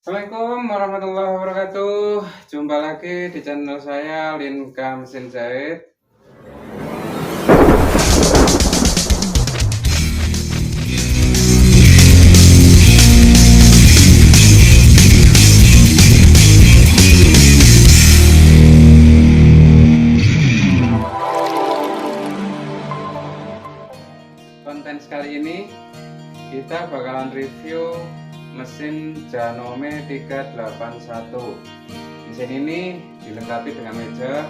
Assalamualaikum warahmatullahi wabarakatuh. Jumpa lagi di channel saya Linka Mesin Jahit. Konten sekali ini kita bakalan review mesin Janome 381. Mesin ini dilengkapi dengan meja,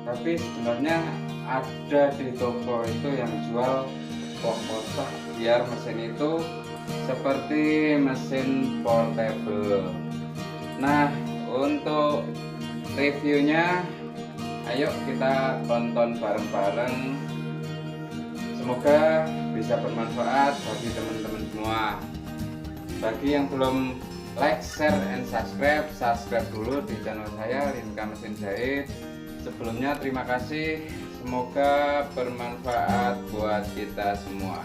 tapi sebenarnya ada di toko itu yang jual box kotak biar mesin itu seperti mesin portable. Nah, untuk reviewnya ayo kita tonton bareng-bareng. Semoga bisa bermanfaat bagi teman-teman semua. Bagi yang belum like, share, and subscribe dulu di channel saya Linka Mesin Jahit. Sebelumnya terima kasih, semoga bermanfaat buat kita semua.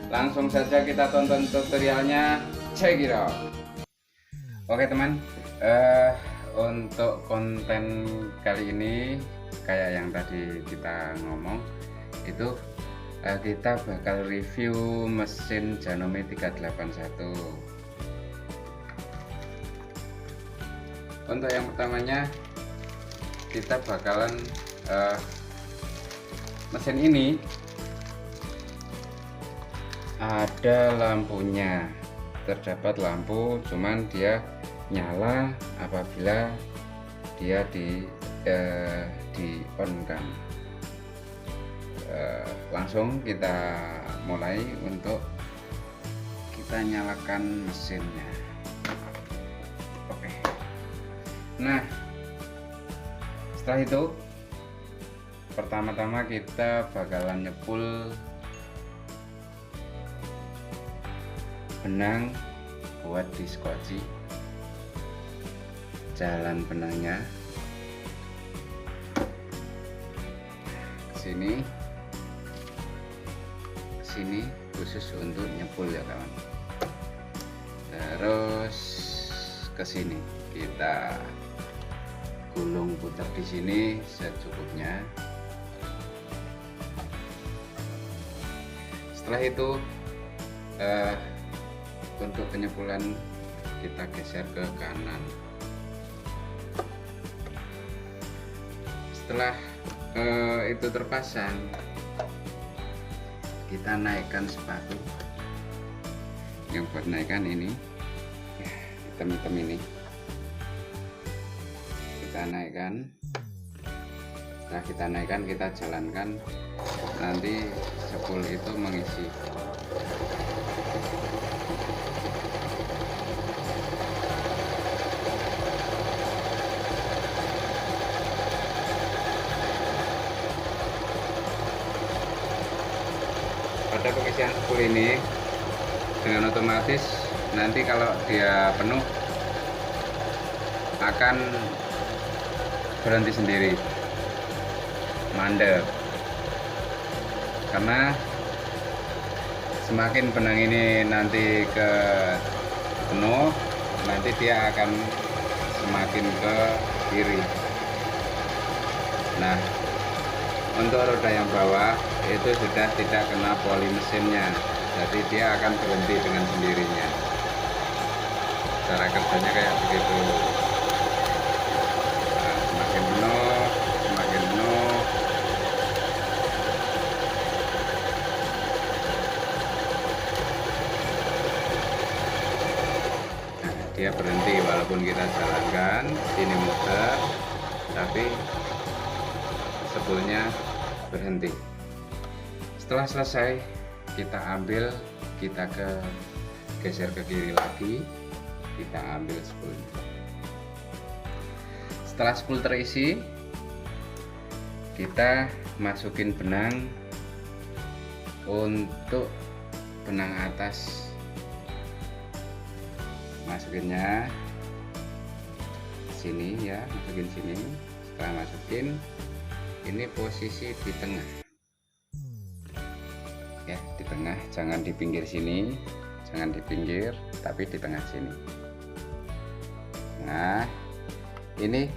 Langsung saja kita tonton tutorialnya, check it out. Oke teman, untuk konten kali ini kayak yang tadi kita ngomong itu, kita bakal review mesin Janome 381. Untuk yang pertamanya kita bakalan mesin ini ada lampunya, terdapat lampu, cuman dia nyala apabila dia di on kan. Langsung kita mulai untuk kita nyalakan mesinnya. Oke. Nah, setelah itu pertama-tama kita bakalan nyepul benang buat diskoci. Jalan benangnya ke sini khusus untuk nyepul ya kawan. Terus ke sini kita gulung putar di sini secukupnya. Setelah itu untuk penyepulan kita geser ke kanan. Setelah itu terpasang, kita naikkan sepatu yang buat naikkan ini hitam-hitam ini, kita naikkan. Setelah kita naikkan, kita jalankan, nanti sepul itu mengisi. Pada pengisian sepul ini dengan otomatis nanti kalau dia penuh akan berhenti sendiri, mandek, karena semakin benang ini nanti ke penuh, nanti dia akan semakin ke kiri. Nah, untuk roda yang bawah itu sudah tidak kena poli mesinnya, jadi dia akan berhenti dengan sendirinya. Cara kerjanya kayak begitu. Nah, semakin penuh. Nah, dia berhenti walaupun kita jalankan, sini muter, tapi sepulnya berhenti. Setelah selesai, kita ambil, kita geser ke kiri lagi, kita ambil spulnya. Setelah spul terisi, kita masukin benang untuk benang atas. Masukinnya sini ya, masukin sini. Setelah masukin, ini posisi di tengah ya, di tengah, jangan di pinggir sini, jangan di pinggir, tapi di tengah sini. Nah, ini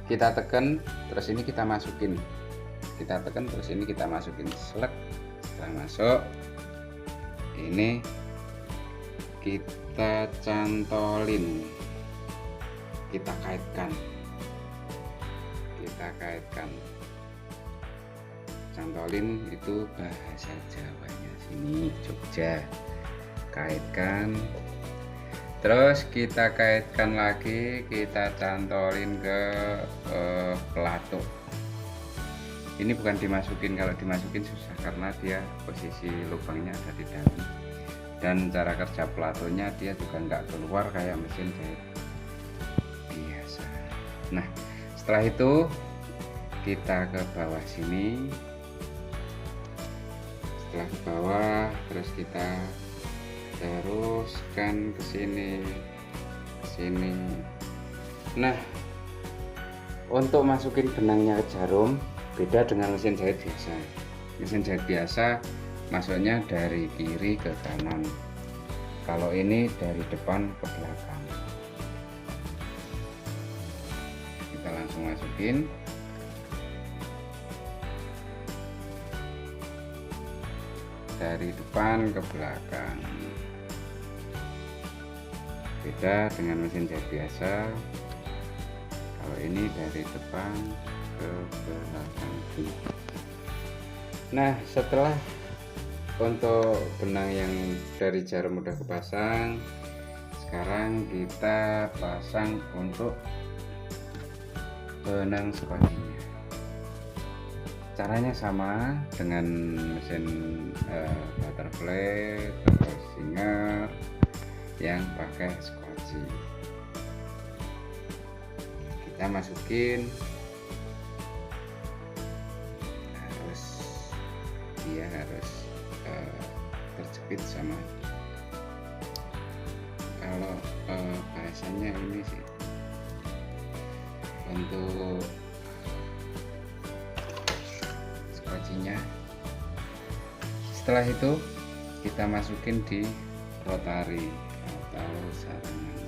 kita tekan, terus ini kita masukin. Kita tekan, terus ini kita masukin. Selek. Setelah masuk, ini kita cantolin, kita kaitkan, cantolin itu bahasa Jawanya sini Jogja. Kaitkan, terus kita kaitkan lagi, kita cantolin ke pelatuk. Ini bukan dimasukin, kalau dimasukin susah karena dia posisi lubangnya ada di dalam, dan cara kerja pelatunya dia juga nggak keluar kayak mesin jahit biasa. Nah, setelah itu kita ke bawah sini, setelah ke bawah terus kita teruskan ke sini, Nah, untuk masukin benangnya ke jarum beda dengan mesin jahit biasa. Mesin jahit biasa masuknya dari kiri ke kanan, kalau ini dari depan ke belakang. Kita langsung masukin. Dari depan ke belakang, beda dengan mesin jahit biasa. Kalau ini dari depan ke belakang. Nah, setelah untuk benang yang dari jarum udah kepasang, sekarang kita pasang untuk benang skocinya. Caranya sama dengan mesin butterfly atau singer yang pakai skoci. Kita masukin, dia harus terjepit sama, kalau bahasanya ini sih untuk skocinya. Setelah itu kita masukin di rotari atau sarangan.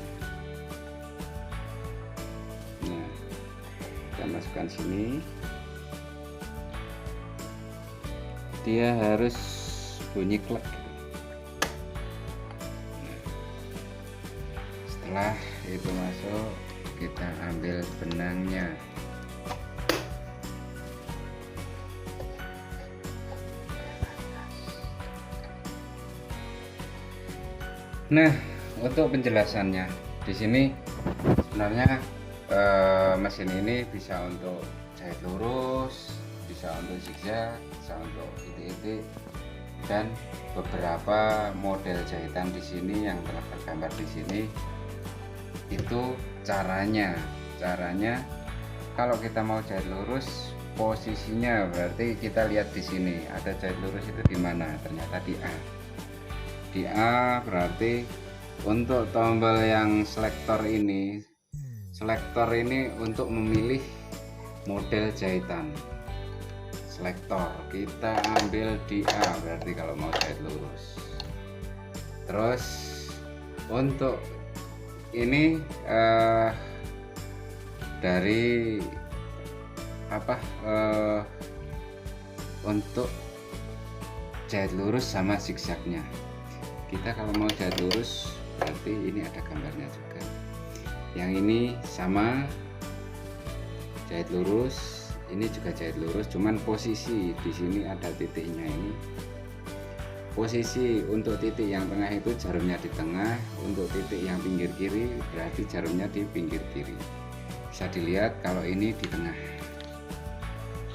Nah, kita masukkan sini, dia harus bunyi klek. Nah, setelah itu masuk, kita ambil benangnya. Nah, untuk penjelasannya di sini sebenarnya mesin ini bisa untuk jahit lurus, bisa untuk zigzag, bisa untuk titik-titik, dan beberapa model jahitan di sini yang telah tergambar di sini. Itu caranya kalau kita mau jahit lurus, posisinya berarti kita lihat di sini ada jahit lurus itu di mana, ternyata di A. Di A berarti untuk tombol yang selektor ini untuk memilih model jahitan. Selektor kita ambil di A berarti kalau mau jahit lurus. Terus untuk ini dari untuk jahit lurus sama zigzagnya. Kita kalau mau jahit lurus berarti ini ada gambarnya juga. Yang ini sama jahit lurus, ini juga jahit lurus, cuman posisi di sini ada titiknya. Ini posisi untuk titik yang tengah itu jarumnya di tengah, untuk titik yang pinggir kiri berarti jarumnya di pinggir kiri. Bisa dilihat kalau ini di tengah,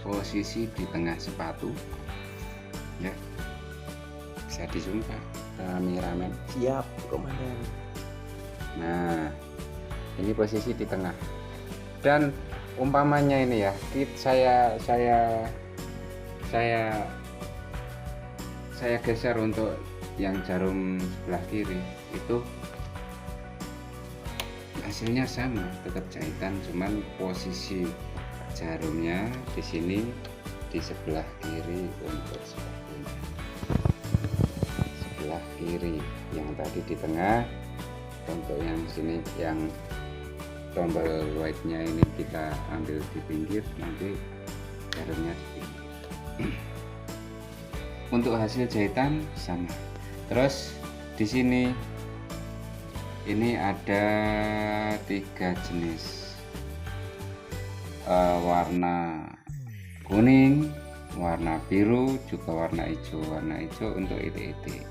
posisi di tengah sepatu ya. Bisa disumpah kameramen. Siap, komandan. Nah, ini posisi di tengah. Dan umpamanya ini ya, saya geser untuk yang jarum sebelah kiri, itu hasilnya sama, tetap jahitan, cuman posisi jarumnya di sini di sebelah kiri untuk sepatunya. Sebelah kiri, yang tadi di tengah, untuk yang sini yang tombol white-nya ini kita ambil di pinggir, nanti jarumnya di pinggir. Untuk hasil jahitan sama. Terus di sini ini ada 3 jenis warna kuning, warna biru, juga warna hijau. Warna hijau untuk itik-itik.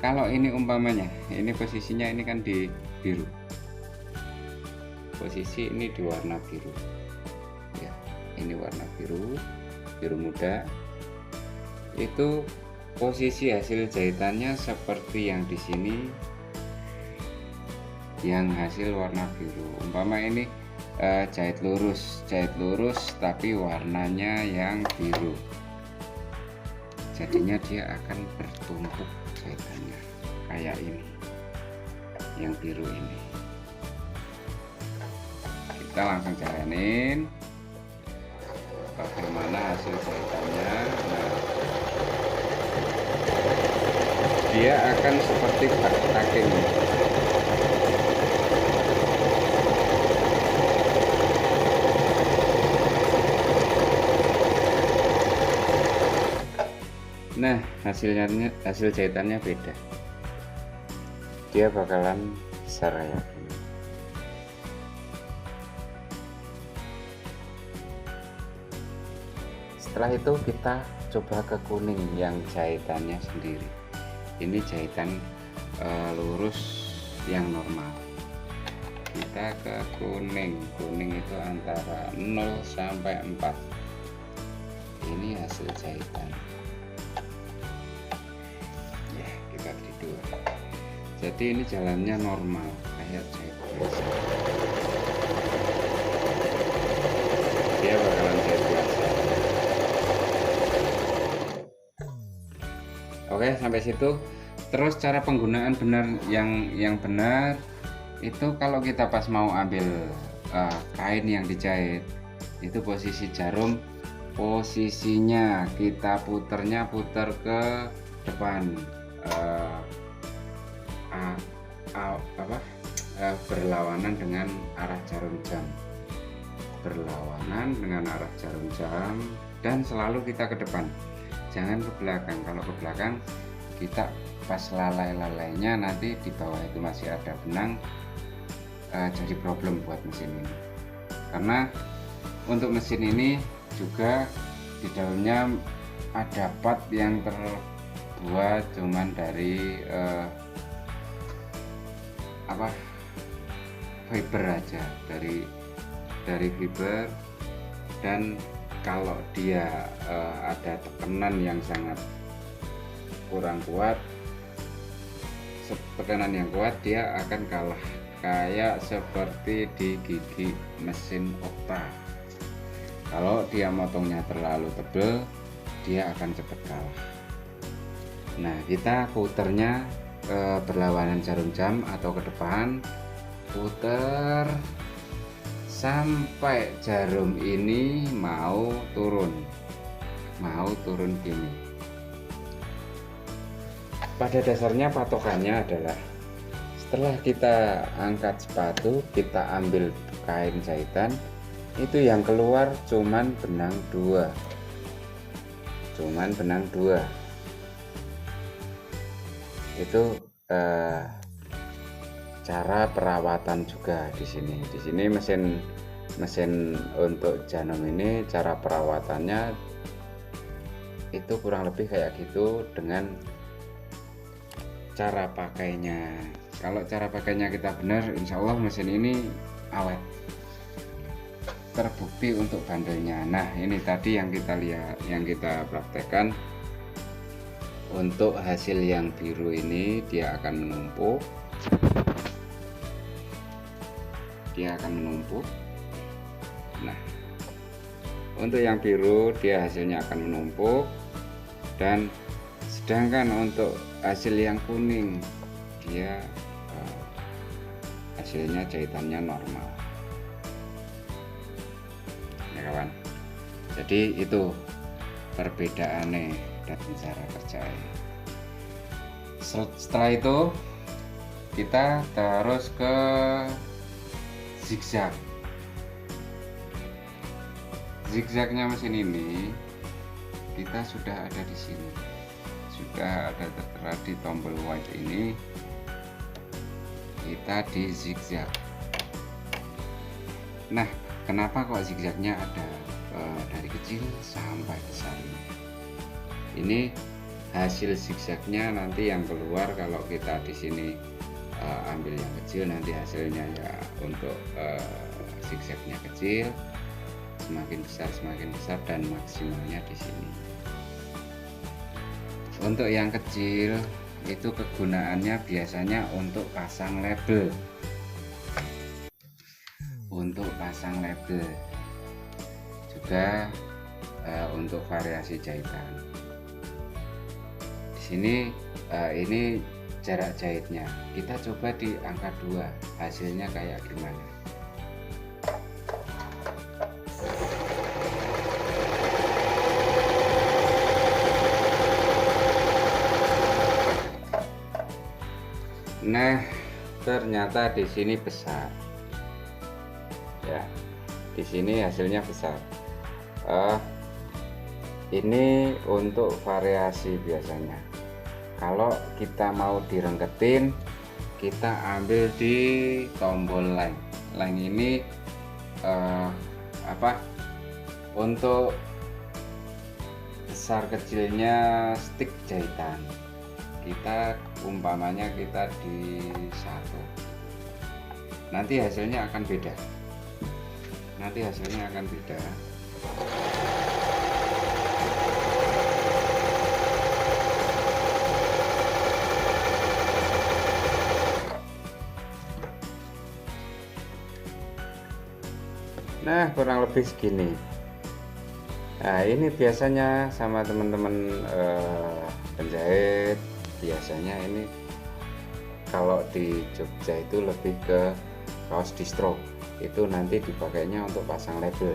Kalau ini umpamanya, ini posisinya ini kan di biru. Posisi ini di warna biru. Ya, ini warna biru, biru muda. Itu posisi hasil jahitannya seperti yang di sini, yang hasil warna biru. Umpama ini jahit lurus tapi warnanya yang biru, jadinya dia akan bertumpuk jahitannya kayak ini, yang biru ini. Kita langsung jalanin bagaimana hasil jahitannya. Nah, dia akan seperti backstacking. Nah, hasil jahitannya beda. Dia bakalan besar kayak gini. Setelah itu kita coba ke kuning yang jahitannya sendiri. Ini jahitan lurus yang normal. Kita ke kuning. Kuning itu antara 0 sampai 4. Ini hasil jahitan. Ya, kita tidur. Jadi ini jalannya normal kayak jahit biasa. Dia bakalan jahit biasa. Oke, sampai situ. Terus cara penggunaan benar yang benar itu kalau kita pas mau ambil kain yang dijahit, itu posisi jarum, posisinya kita puter ke depan, berlawanan dengan arah jarum jam, dan selalu kita ke depan, jangan ke belakang. Kalau ke belakang kita pas lalai-lalainya nanti di bawah itu masih ada benang, jadi problem buat mesin ini. Karena untuk mesin ini juga di dalamnya ada part yang terbuat cuman dari fiber aja, dari fiber. Dan kalau dia ada tekanan yang sangat kurang kuat, tekanan yang kuat, dia akan kalah, kayak seperti di gigi mesin Okta. Kalau dia motongnya terlalu tebal, dia akan cepat kalah. Nah, kita puternya berlawanan jarum jam atau ke depan, puter sampai jarum ini mau turun gini. Pada dasarnya patokannya adalah setelah kita angkat sepatu, kita ambil kain jahitan, itu yang keluar cuman benang 2. Itu cara perawatan juga di sini. Di sini mesin untuk Janum ini cara perawatannya itu kurang lebih kayak gitu dengan cara pakainya. Kalau cara pakainya kita benar, insya Allah mesin ini awet, terbukti untuk bandelnya. Nah, ini tadi yang kita lihat, yang kita praktekkan. Untuk hasil yang biru ini dia akan menumpuk, Nah, untuk yang biru dia hasilnya akan menumpuk, dan sedangkan untuk hasil yang kuning dia hasilnya jahitannya normal ya kawan. Jadi itu perbedaannya dan cara kerjanya. Setelah itu kita terus ke zigzagnya mesin ini kita sudah ada di sini, sudah ada tertera di tombol white ini, kita di zigzag. Nah, kenapa kok zigzagnya ada dari kecil sampai besar ini? Hasil zigzagnya nanti yang keluar kalau kita di sini ambil yang kecil, nanti hasilnya ya untuk zigzagnya kecil, semakin besar dan maksimalnya di sini. Untuk yang kecil itu kegunaannya biasanya untuk pasang label, juga untuk variasi jahitan. Di sini ini jarak jahitnya, kita coba di angka 2, hasilnya kayak gimana. Nah, ternyata di sini besar ya, di sini hasilnya besar. Ini untuk variasi biasanya. Kalau kita mau direngketin, kita ambil di tombol leng. Leng ini untuk besar kecilnya stick jahitan. Kita umpamanya kita di 1, nanti hasilnya akan beda. Nah, kurang lebih segini. Nah, ini biasanya sama teman-teman penjahit, biasanya ini kalau di Jogja itu lebih ke kaos distro, itu nanti dipakainya untuk pasang label.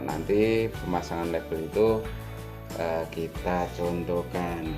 Nanti pemasangan label itu kita contohkan